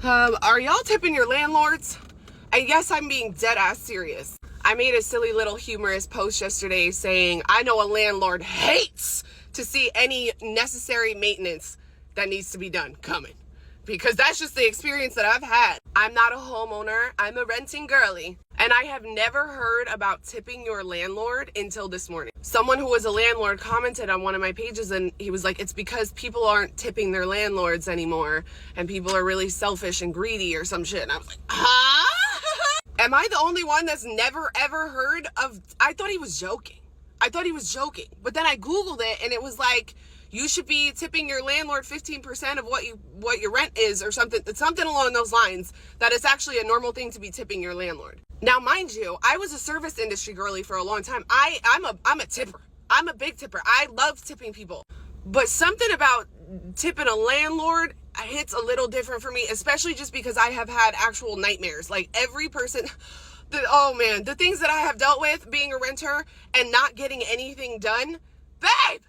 Are y'all tipping your landlords? And yes, I'm being dead ass serious. I made a silly little humorous post yesterday saying, I know a landlord hates to see any necessary maintenance that needs to be done coming. Because that's just the experience that I've had. I'm not a homeowner, I'm a renting girly. And I have never heard about tipping your landlord until this morning. Someone who was a landlord commented on one of my pages and he was like, it's because people aren't tipping their landlords anymore and people are really selfish and greedy or some shit. And I was like, huh? Am I the only one that's never ever heard of? I thought he was joking. But then I Googled it and it was like, you should be tipping your landlord 15% of what your rent is or something. It's something along those lines, that it's actually a normal thing to be tipping your landlord. Now, mind you, I was a service industry girly for a long time. I'm a tipper. I'm a big tipper. I love tipping people. But something about tipping a landlord hits a little different for me, especially just because I have had actual nightmares. Like every person, the things that I have dealt with being a renter and not getting anything done, babe.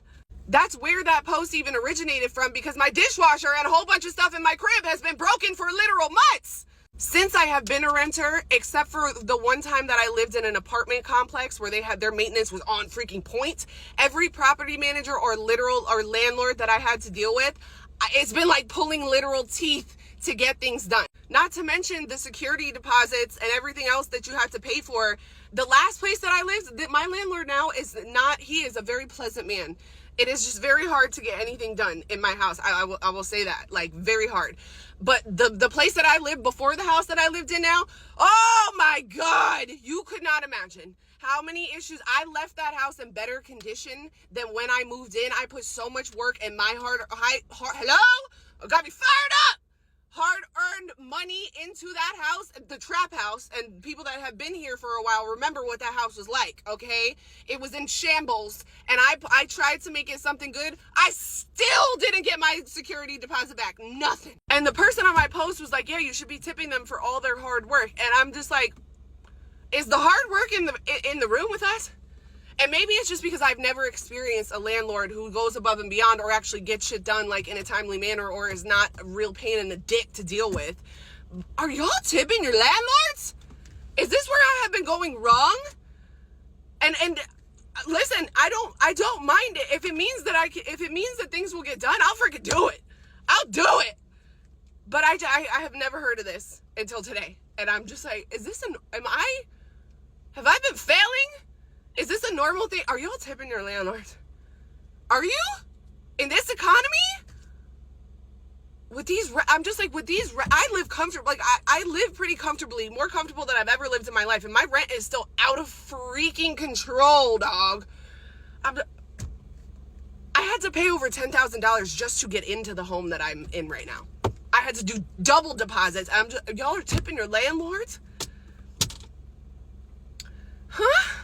That's where that post even originated from, because my dishwasher and a whole bunch of stuff in my crib has been broken for literal months. Since I have been a renter, except for the one time that I lived in an apartment complex where they had their maintenance was on freaking point, every property manager or landlord that I had to deal with, it's been like pulling literal teeth to get things done. Not to mention the security deposits and everything else that you have to pay for. The last place that I lived, my landlord now he is a very pleasant man. It is just very hard to get anything done in my house. I will say that, like, very hard. But the place that I lived before the house that I lived in now, oh my God, you could not imagine how many issues. I left that house in better condition than when I moved in. I put so much work and my got me fired up. Hard-earned money into that house, the trap house, and people that have been here for a while remember what that house was like, okay? It was in shambles, and I tried to make it something good. I still didn't get my security deposit back, nothing. And the person on my post was like, yeah, you should be tipping them for all their hard work. And I'm just like, is the hard work in the room with us? And maybe it's just because I've never experienced a landlord who goes above and beyond or actually gets shit done like in a timely manner or is not a real pain in the dick to deal with. Are y'all tipping your landlords? Is this where I have been going wrong? And listen, I don't mind it. If it means that things will get done, I'll freaking do it. I'll do it. But I have never heard of this until today. And I'm just like, have I been failing? Is this a normal thing? Are y'all tipping your landlords? Are you? In this economy? I live comfortable. Like, I live pretty comfortably, more comfortable than I've ever lived in my life. And my rent is still out of freaking control, dog. I had to pay over $10,000 just to get into the home that I'm in right now. I had to do double deposits. Y'all are tipping your landlords? Huh?